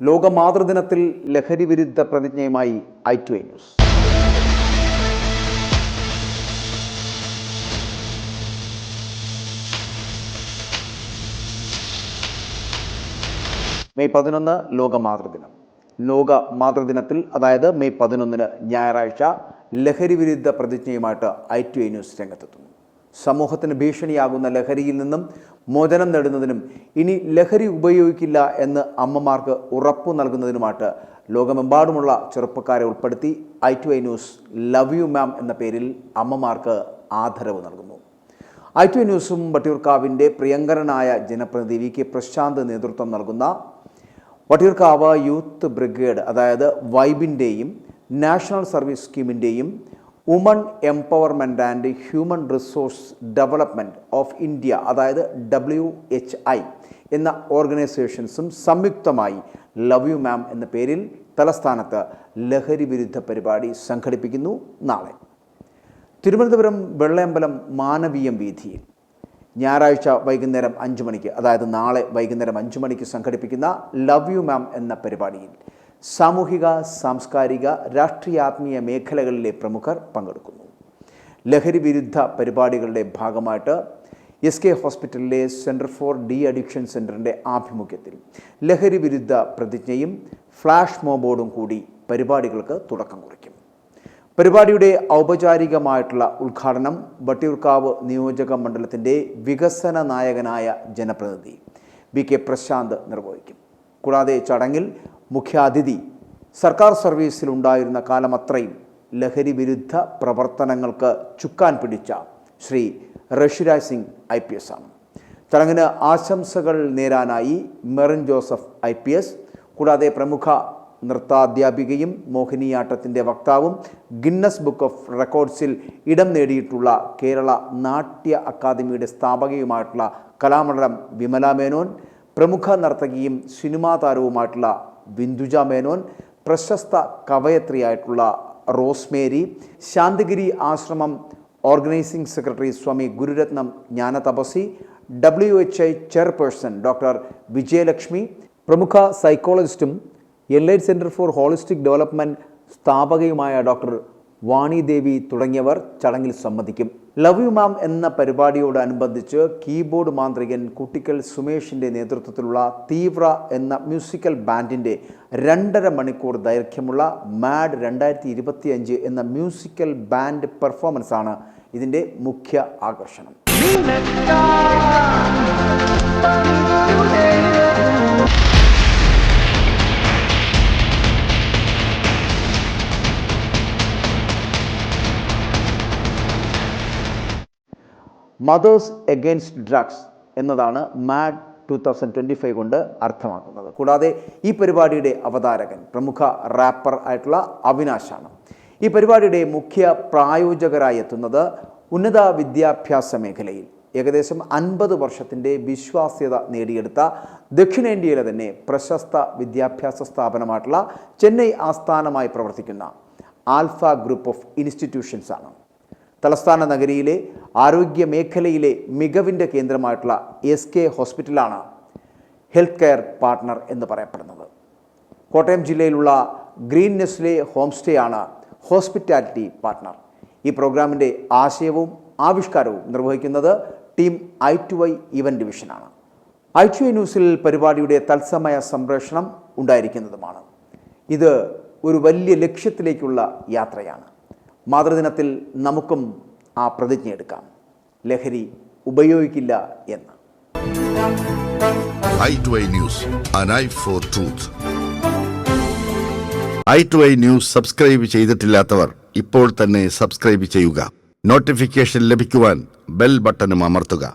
ലോക മാതൃദിനത്തിൽ ലഹരി വിരുദ്ധ പ്രതിജ്ഞയുമായി i2i ന്യൂസ്. മെയ് 11 ലോക മാതൃദിനം. ലോക മാതൃദിനത്തിൽ, അതായത് മെയ് 11 ഞായറാഴ്ച, ലഹരി വിരുദ്ധ പ്രതിജ്ഞയുമായിട്ട് i2i ന്യൂസ് രംഗത്തെത്തുന്നു. സമൂഹത്തിന് ഭീഷണിയാകുന്ന ലഹരിയിൽ നിന്നും മോചനം നേടുന്നതിനും ഇനി ലഹരി ഉപയോഗിക്കില്ല എന്ന് അമ്മമാർക്ക് ഉറപ്പു നൽകുന്നതിനുമായിട്ട് ലോകമെമ്പാടുമുള്ള ചെറുപ്പക്കാരെ ഉൾപ്പെടുത്തി i2i news love you ma'am എന്ന പേരിൽ അമ്മമാർക്ക് ആദരവ് നൽകുന്നു. i2i ന്യൂസും വട്ടിയൂർക്കാവിൻ്റെ പ്രിയങ്കരനായ ജനപ്രതിനിധി വി കെ പ്രശാന്ത് നേതൃത്വം നൽകുന്ന വട്ടിയൂർക്കാവ് യൂത്ത് ബ്രിഗേഡ്, അതായത് വൈബിൻ്റെയും നാഷണൽ സർവീസ് സ്കീമിൻ്റെയും woman empowerment and human resource development of India, അതായത് WHI എന്ന ഓർഗനൈസേഷൻസും സംയുക്തമായി ലവ് യു മാം എന്ന പേരിൽ തലസ്ഥാനത്ത് ലഹരി വിരുദ്ധ പരിപാടി സംഘടിപ്പിക്കുന്നു. നാളെ തിരുവനന്തപുരം വെള്ളയമ്പലം മാനവീയം വീഥിയിൽ ഞായറാഴ്ച വൈകുന്നേരം 5 മണിക്ക്, അതായത് നാളെ വൈകുന്നേരം 5 മണിക്ക് സംഘടിപ്പിക്കുന്ന ലവ് യു മാം എന്ന പരിപാടിയിൽ സാമൂഹിക, സാംസ്കാരിക, രാഷ്ട്രീയാത്മീയ മേഖലകളിലെ പ്രമുഖർ പങ്കെടുക്കുന്നു. ലഹരി വിരുദ്ധ പരിപാടികളുടെ ഭാഗമായിട്ട് SK ഹോസ്പിറ്റലിലെ സെൻറ്റർ ഫോർ ഡി അഡിക്ഷൻ സെൻറ്ററിൻ്റെ ആഭിമുഖ്യത്തിൽ ലഹരി വിരുദ്ധ പ്രതിജ്ഞയും ഫ്ലാഷ് മോബോർഡും കൂടി പരിപാടികൾക്ക് തുടക്കം കുറിക്കും. പരിപാടിയുടെ ഔപചാരികമായിട്ടുള്ള ഉദ്ഘാടനം വട്ടിയൂർക്കാവ് നിയോജക മണ്ഡലത്തിൻ്റെ വികസന നായകനായ ജനപ്രതിനിധി വി കെ പ്രശാന്ത് നിർവഹിക്കും. കൂടാതെ ചടങ്ങിൽ മുഖ്യാതിഥി സർക്കാർ സർവീസിലുണ്ടായിരുന്ന കാലമത്രയും ലഹരി വിരുദ്ധ പ്രവർത്തനങ്ങൾക്ക് ചുക്കാൻ പിടിച്ച ശ്രീ ഋഷിരാജ് സിംഗ് IPS ആണ്. ചടങ്ങിന് ആശംസകൾ നേരാനായി മെറിൻ ജോസഫ് IPS, കൂടാതെ പ്രമുഖ നൃത്താധ്യാപികയും മോഹിനിയാട്ടത്തിൻ്റെ വക്താവും ഗിന്നസ് ബുക്ക് ഓഫ് റെക്കോർഡ്സിൽ ഇടം നേടിയിട്ടുള്ള കേരള നാട്യ അക്കാദമിയുടെ സ്ഥാപകയുമായിട്ടുള്ള കലാമണ്ഡലം വിമല മേനോൻ, പ്രമുഖ നർത്തകിയും സിനിമാ താരവുമായിട്ടുള്ള ബിന്ദുജ മേനോൻ, പ്രശസ്ത കവയത്രിയായിട്ടുള്ള Rosemary, Santhigiri Ashram organising secretary Swami Gururatnam Jnanathapaswi, WHI chairperson doctor Vijayalakshmi, പ്രമുഖ സൈക്കോളജിസ്റ്റും enlight centre for holistic development സ്ഥാപകയുമായ ഡോക്ടർ വാണി ദേവി തുടങ്ങിയവർ ചടങ്ങിൽ സംബന്ധിക്കും. ലവ് യു മാം എന്ന പരിപാടിയോടനുബന്ധിച്ച് കീബോർഡ് മാന്ത്രികൻ കുട്ടിക്കൽ സുമേഷിൻ്റെ നേതൃത്വത്തിലുള്ള തീവ്ര എന്ന മ്യൂസിക്കൽ ബാൻഡിൻ്റെ 2.5 മണിക്കൂർ ദൈർഘ്യമുള്ള മാഡ് 2025 എന്ന മ്യൂസിക്കൽ ബാൻഡ് പെർഫോമൻസാണ് ഇതിൻ്റെ മുഖ്യ ആകർഷണം. മദേഴ്സ് എഗെയിൻസ്റ്റ് ഡ്രഗ്സ് എന്നതാണ് മാഡ് 2025 കൊണ്ട് അർത്ഥമാക്കുന്നത്. കൂടാതെ ഈ പരിപാടിയുടെ അവതാരകൻ പ്രമുഖ റാപ്പർ ആയിട്ടുള്ള അവിനാശാണ്. ഈ പരിപാടിയുടെ മുഖ്യ പ്രായോജകരായി എത്തുന്നത് ഉന്നത വിദ്യാഭ്യാസ മേഖലയിൽ ഏകദേശം 50 വർഷത്തിൻ്റെ വിശ്വാസ്യത നേടിയെടുത്ത ദക്ഷിണേന്ത്യയിലെ തന്നെ പ്രശസ്ത വിദ്യാഭ്യാസ സ്ഥാപനമായിട്ടുള്ള ചെന്നൈ ആസ്ഥാനമായി പ്രവർത്തിക്കുന്ന ആൽഫ ഗ്രൂപ്പ് ഓഫ് ഇൻസ്റ്റിറ്റ്യൂഷൻസ് ആണ്. തലസ്ഥാന നഗരിയിലെ ആരോഗ്യ മേഖലയിലെ മികവിൻ്റെ കേന്ദ്രമായിട്ടുള്ള SK ഹോസ്പിറ്റലാണ് ഹെൽത്ത് കെയർ പാർട്ട്ണർ എന്ന് പറയപ്പെടുന്നത്. കോട്ടയം ജില്ലയിലുള്ള ഗ്രീൻ നെസ്ലെ ഹോം സ്റ്റേ ആണ് ഹോസ്പിറ്റാലിറ്റി പാർട്ട്ണർ. ഈ പ്രോഗ്രാമിൻ്റെ ആശയവും ആവിഷ്കാരവും നിർവഹിക്കുന്നത് ടീം i2i ഇവൻറ്റ് ഡിവിഷനാണ്. i2i ന്യൂസിൽ പരിപാടിയുടെ തത്സമയ സംപ്രേഷണം ഉണ്ടായിരിക്കുന്നതുമാണ്. ഇത് ഒരു വലിയ ലക്ഷ്യത്തിലേക്കുള്ള യാത്രയാണ്. മാതൃദിനത്തിൽ നമുക്കും ആ പ്രതിജ്ഞ എടുക്കാം, ലഹരി ഉപയോഗിക്കില്ല എന്ന്. i2i News, an eye for truth. i2i news subscribe ചെയ്തിട്ടില്ലാത്തവർ ഇപ്പോൾ തന്നെ സബ്സ്ക്രൈബ് ചെയ്യുക. നോട്ടിഫിക്കേഷൻ ലഭിക്കുവാൻ ബെൽ ബട്ടണും അമർത്തുക.